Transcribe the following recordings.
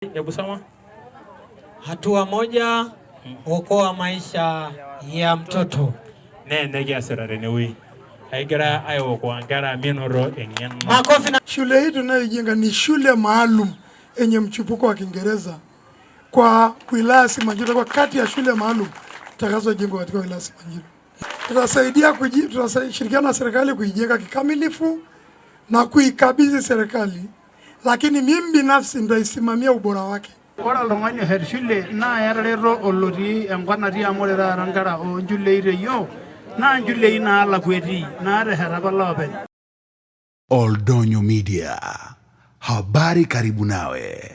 Hebu soma. Hatua moja okoa maisha ya mtoto. Negi asirare newi. Haigira ayokoa ngara minoro eng'eno. Makofi na shule hii tunayojenga ni shule maalum yenye mchipuko wa Kiingereza kwa wilaya Simanjiro, kwa kati ya shule maalum zitakazojengwa katika wilaya Simanjiro. Tutashirikiana na serikali kuijenga kikamilifu na kuikabidhi serikali, lakini mimi binafsi nitaisimamia ubora wake. Ora longani her shule na yarero oloti enkwanati amore rangara o njule ireyo na njule ina ala kweti na rehera lopen. Oldonyo Media, habari karibu nawe.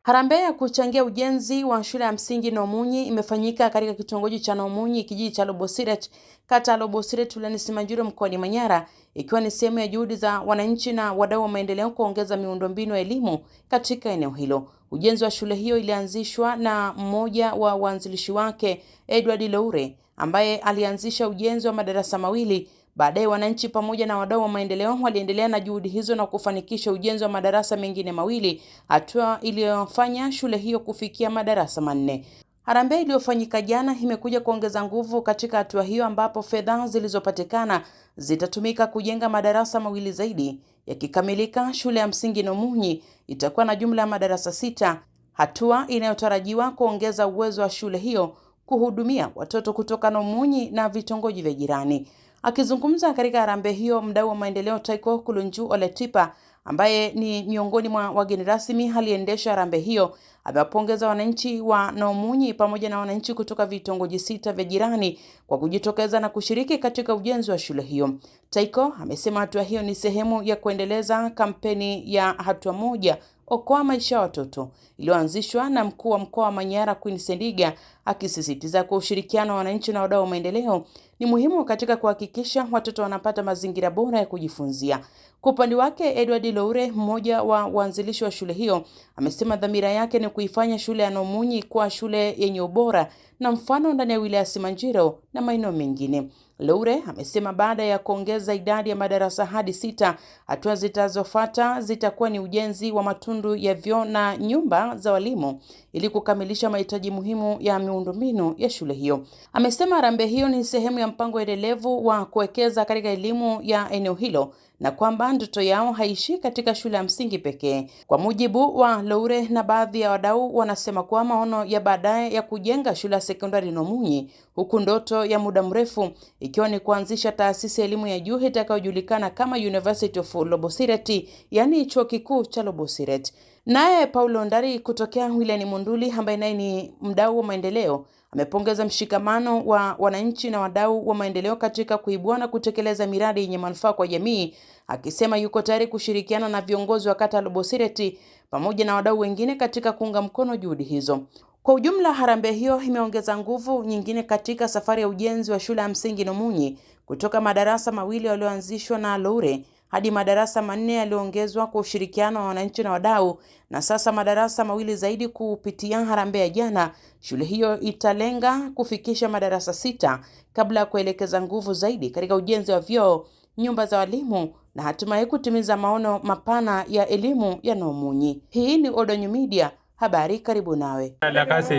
Harambee ya kuchangia ujenzi wa shule ya msingi Nomunyi imefanyika katika kitongoji cha Nomunyi, kijiji cha Lobosiret, kata Lobosiret, wilayani Simanjiro, mkoani Manyara, ikiwa ni sehemu ya juhudi za wananchi na wadau wa maendeleo kuongeza miundombinu ya elimu katika eneo hilo. Ujenzi wa shule hiyo ilianzishwa na mmoja wa waanzilishi wake, Edward Loure, ambaye alianzisha ujenzi wa madarasa mawili. Baadaye wananchi pamoja na wadau wa maendeleo waliendelea na juhudi hizo na kufanikisha ujenzi wa madarasa mengine mawili, hatua iliyofanya shule hiyo kufikia madarasa 4. Harambee iliyofanyika jana imekuja kuongeza nguvu katika hatua hiyo, ambapo fedha zilizopatikana zitatumika kujenga madarasa mawili zaidi. Yakikamilika, shule ya msingi Nomunyi itakuwa na jumla ya madarasa 6, hatua inayotarajiwa kuongeza uwezo wa shule hiyo kuhudumia watoto kutoka Nomunyi na vitongoji vya jirani. Akizungumza katika harambee hiyo, mdau wa maendeleo Taiko Kulunju Oletipa, ambaye ni miongoni mwa wageni rasmi aliendesha harambee hiyo, amewapongeza wananchi wa Nomunyi pamoja na wananchi kutoka vitongoji 6 vya jirani kwa kujitokeza na kushiriki katika ujenzi wa shule hiyo. Taiko amesema hatua hiyo ni sehemu ya kuendeleza kampeni ya hatua moja okoa maisha ya watoto iliyoanzishwa na mkuu wa mkoa wa Manyara Queen Sendiga, akisisitiza kwa ushirikiano wa wananchi na wadau wa maendeleo ni muhimu katika kuhakikisha watoto wanapata mazingira bora ya kujifunzia. Kwa upande wake, Edward Loure, mmoja wa waanzilishi wa shule hiyo, amesema dhamira yake ni kuifanya shule ya Nomunyi kuwa shule yenye ubora na mfano ndani ya wilaya Simanjiro na maeneo mengine. Loure amesema baada ya kuongeza idadi ya madarasa hadi 6, hatua zitazofuata zitakuwa ni ujenzi wa matundu ya vyoo na nyumba za walimu ili kukamilisha mahitaji muhimu ya miundombinu ya shule hiyo. Amesema harambee hiyo ni sehemu ya mpango endelevu wa kuwekeza katika elimu ya eneo hilo na kwamba ndoto yao haishi katika shule ya msingi pekee. Kwa mujibu wa Loure na baadhi ya wadau, wanasema kuwa maono ya baadaye ya kujenga shule ya sekondari Nomunyi, huku ndoto ya muda mrefu ikiwa ni kuanzisha taasisi ya elimu ya juu itakayojulikana kama University of Lobosiret, yani chuo kikuu cha Lobosiret. Naye Paulo Ndari kutokea wilayani Monduli, ambaye naye ni mdau wa maendeleo, amepongeza mshikamano wa wananchi na wadau wa maendeleo katika kuibua na kutekeleza miradi yenye manufaa kwa jamii, akisema yuko tayari kushirikiana na viongozi wa kata Lobosiret pamoja na wadau wengine katika kuunga mkono juhudi hizo. Kwa ujumla, harambee hiyo imeongeza nguvu nyingine katika safari ya ujenzi wa shule ya msingi Nomunyi kutoka madarasa mawili yaliyoanzishwa na Loure hadi madarasa 4 yaliyoongezwa kwa ushirikiano wa wananchi na wadau, na sasa madarasa mawili zaidi kupitia harambee ya jana. Shule hiyo italenga kufikisha madarasa 6 kabla ya kuelekeza nguvu zaidi katika ujenzi wa vyoo, nyumba za walimu na hatimaye kutimiza maono mapana ya elimu ya Nomunyi. Hii ni Oldonyo Media, habari karibu nawe. Lakasi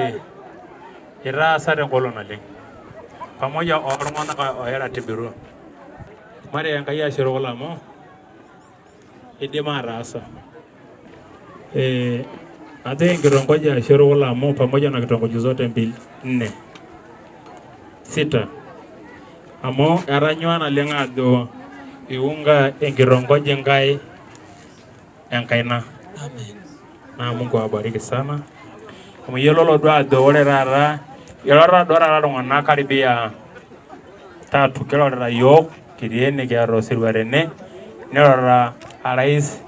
ira sare kolonale. Pamoja ormona ka era tibiru. Mari yangai shirola mo. Idima rasa. Ade ngirongoja shirola mo pamoja na kitongoji zote 4 6. Amo aranywana lenga do iunga engirongoje ngai enkaina. Amen. Na Mungu awabariki sana. Muyelolo dwa dore rara. Yelora dora rara ngona karibia 3 kilo rara yok kiriene kya rosirwarene. Nora Rais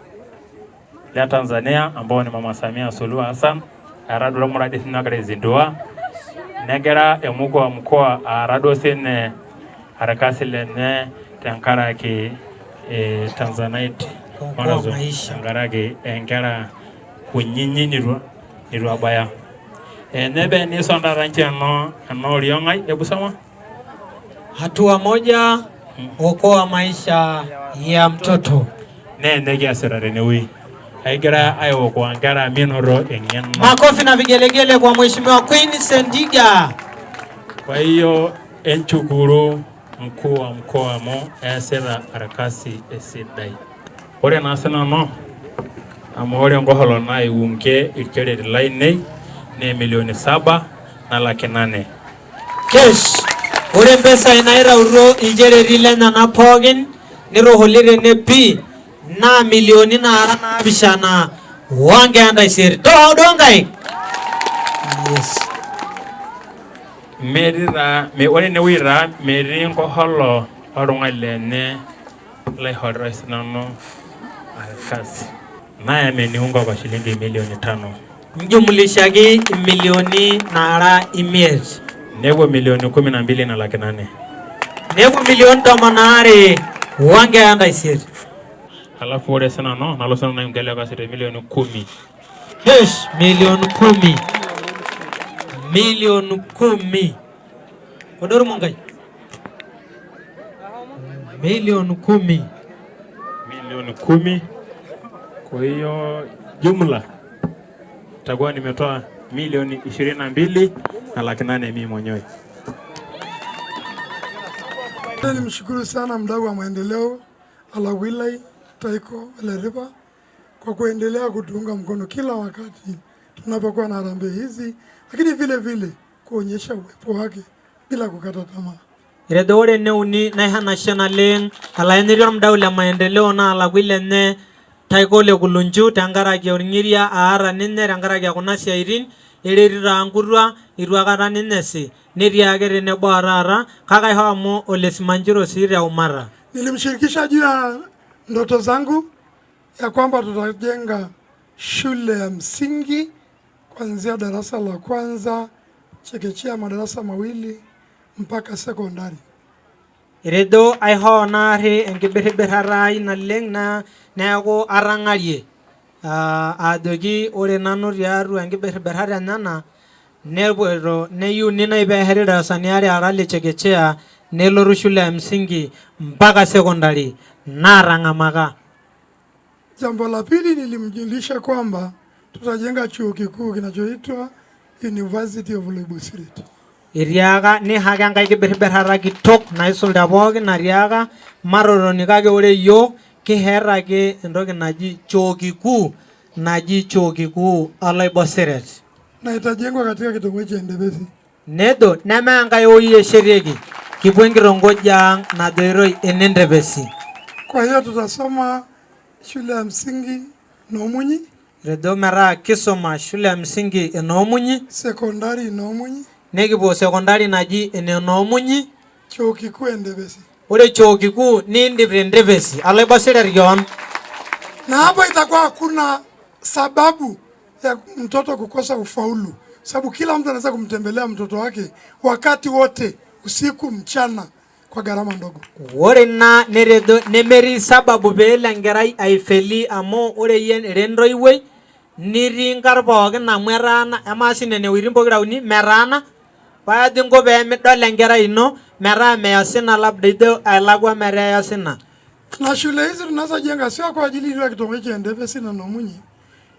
ya Tanzania ambao ni Mama Samia Suluhu Hassan arado muradi sinakare zindua. Negera emuko wa mkoa arado sene harakasi lene tankara ki Tanzanite manazo ngarage engera kunyinyi niru abaya nebe ni sonda ranche no riongai ebusama. Hatua moja okoa maisha ya mtoto. Negi asirare newi. aigira aiokoa nkera minoro eng'eno. Makofi na vigelegele kwa Mheshimiwa Queen Sendiga. Kwa hiyo enchukuru mkuu wa mkoa mo easita arkasi esidai. Ore naa sinanu amu ore nkoholo naiunke irkereti lainei ne milioni 7,800,000. Yes. Ore pesa nairautuo ilchereti lenyana pookin niroholire ne pi na milioni nara 7 wangeenda iseri. Dongai. Yes. Ore ne wira metii nkoholo oltung'ani lenye laihorera sinanu arkasi. Naye ameniunga kwa shilingi milioni 5. Mjumlishaki milioni nara 5. Nepo milioni 12,800,000. Nepo milioni 12 wangeenda iseri. Alafu ore sinanu nalo sinanu naiongelea kasi milioni 10. Yes, milioni 10. Milioni 10. Kodoro Mungai. Milioni 10. Milioni 10. Kwa hiyo jumla takuwa nimetoa milioni 22,800,000 mimi mwenyewe. Nimshukuru sana mdau wa maendeleo Alawilai Taiko Aleriba kwa kuendelea kutuunga mkono kila wakati tunapokuwa na harambee hizi, lakini vile vile kuonyesha uwepo wake bila kukata tamaa. Iredore neuni na hana shanaleng alayenirion mdau la maendeleo na Alawile ne Taiko le kulunju tangaraki oringiria aara ninne tangaraki kuna siaitin ererira angurwa irwakata ninesi neriake tenebo arara kaka homo Ole Simanjiro siri ya Umara. Nilimshirikisha juu ya ndoto zangu ya kwamba tutajenga shule ya msingi kuanzia darasa la kwanza chekechea madarasa 2 mpaka sekondari. Iredo aiho nari enkibiribirara inaleng na neaku arangarie adogi ore nanu tiaru enkibiribirara nyana nepuoito neyieu ninaipeherira darasani are arale chekechea neloru shule ya msingi mpaka sekondari narang'amaka. Jambo la pili nilimjulisha kwamba tutajenga chuo kikuu kinachoitwa University of Lobosiret. Iriaka ni hake enkai kibiribirara kitok naisulda pookin nariaka maroroni kake ore yiok kiheraki entoki naji chuo kikuu Olobosiret. Na itajengwa katika kitongoji cha Ndebesi. Nedo neme enkai oi esherieki kipuo enkitongoji ang najoitoi ene Ndebesi. Kwa hiyo tutasoma shule ya msingi Noomunyi. Redo meraa kisoma shule ya msingi Noomunyi. Sekondari Noomunyi. Nekipuo sekondari naji ene Noomunyi. Chuo kikuu Ndebesi. Ore chuo kikuu niindip Ndebesi Olobosiret yon. Na hapo itakuwa hakuna sababu ya mtoto kukosa ufaulu, sababu kila mtu anaweza kumtembelea mtoto wake wakati wote, usiku mchana, kwa gharama ndogo. Ore na neredo nemeri sababu pele engerai aifeli amo ore yen rendoiwei niringar pookin amu erana emashini enewuejitin pokira uni merana paadingo pee midol enkerai ino metaa measina labda ijo ailakwa metaa easina. Na shule hizi tunazojenga sio kwa ajili ya kitongoji cha Ndebesi na Noomunyi,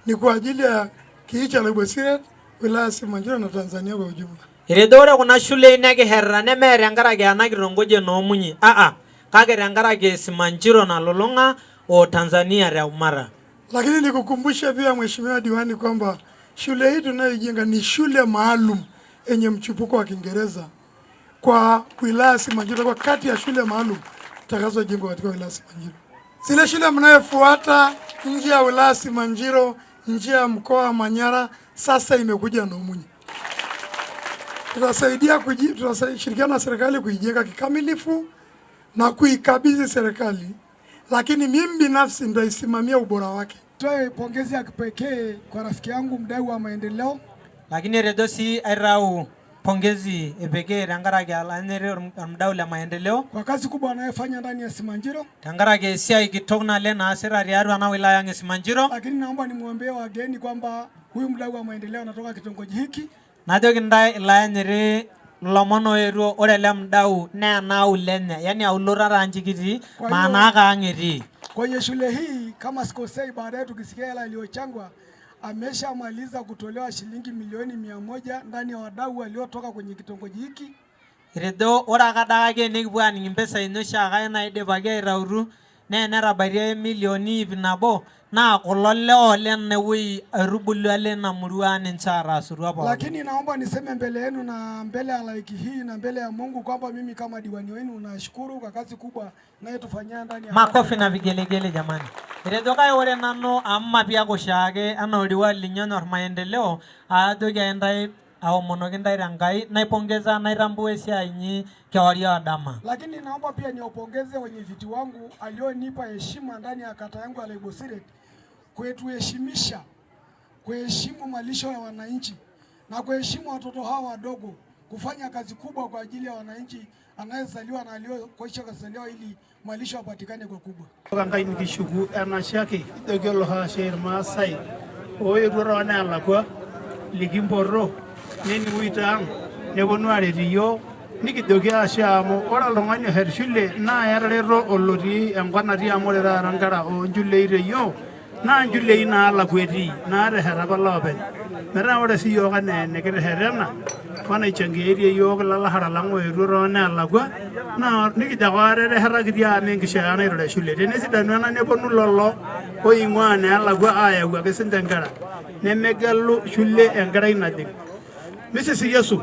ni kwa ajili ya kijiji cha Lobosiret, wilaya Simanjiro na Tanzania kwa ujumla. Iredore kuna shule nekiherra nemeeta enkaraki ena kitongoji Noomunyi kake tenkaraki Simanjiro nalulung'a o Tanzania te Umara. Lakini nikukumbushe pia Mheshimiwa Diwani kwamba shule hii tunayojenga ni shule maalum yenye mchipuko wa Kiingereza kwa wilaya Simanjiro, kwa kati ya shule maalum zitakazojengwa katika wilaya Simanjiro. Zile shule mnayofuata nje ya wilaya Simanjiro, nje ya mkoa wa Manyara, sasa imekuja Noomunyi. Tutashirikiana na serikali kuijenga kikamilifu na kuikabidhi serikali, lakini mimi binafsi nitaisimamia ubora wake. Toe pongezi ya kipekee kwa rafiki yangu mdau wa maendeleo. Lakini redo si airau pongezi epekee tenkaraki alanyere mdau la maendeleo kwa kazi kubwa anayofanya ndani ya Simanjiro. Tenkaraki esiai kitok naleng naasita tiatua ena wilaya ang' e Simanjiro. Lakini naomba nimwambie wageni kwamba huyu mdau wa maendeleo anatoka kitongoji hiki. Najoki ntae ilanyere lomon oetuo ore ele mdau naa enaulu enye, yani auluo taata nchikiti maana kaang etii. Kwenye shule hii kama sikosei, baadaye tukisikia hela iliyochangwa, ameshamaliza kutolewa shilingi milioni 100 ndani ya wadau waliotoka kwenye kitongoji hiki. Etejo ore akadake nikipuo aning impesai oshiake naidipaki aitautu naa netabaitie milioni 100 naa kulo lewa lenewuei aitubulu lena murua ninche ataasutua pookin. Lakini naomba niseme mbele yenu na mbele ya laiki hii na mbele ya Mungu kwamba mimi kama diwani wenu nashukuru kwa kazi kubwa nayotufanyia ndani ya makofi na vigelegele jamani. Etejo kai ore nanu amma pia oshiake ana oldiwali linyi onyor maendeleo ajoki aentai aomonoki ntai tenkai naipongeza naitambua esiai inyi kewarie odama. Lakini naomba pia niwapongeze wenyeviti wangu alionipa heshima ndani ya kata yangu ya Loibosiret kuheshimisha, kuheshimu malisho ya wananchi na kuheshimu watoto hawa wadogo, kufanya kazi kubwa kwa ajili ya wananchi anayezaliwa na aliyokwisha kuzaliwa ili malisho yapatikane kwa kubwa. Kangai nikishuku enashaki idogelo ha sheer Maasai oyetuo wanalakwa likimporo nini uitang neponu areti yiok nikijoki ashe amu ore oltung'ani ohet shule naa etareto olotii enkop natii amu ore taata nkera onchulei teyiok naa nchulei naalakwa etii naatesheta apa loopeny. Metaa ore sii yiok enaa enikiterretena wanaichangiatie yiok ilalahara lang oetuo toonelakwa naa nikijo ake ate eteshetakiti amu enkishaa naitore shule. Tenesidanu ena neponu lelo oing'ua neelakwa ayau ake sinche nkera nemegelu shule enkerai najing'. Mrs. Yesu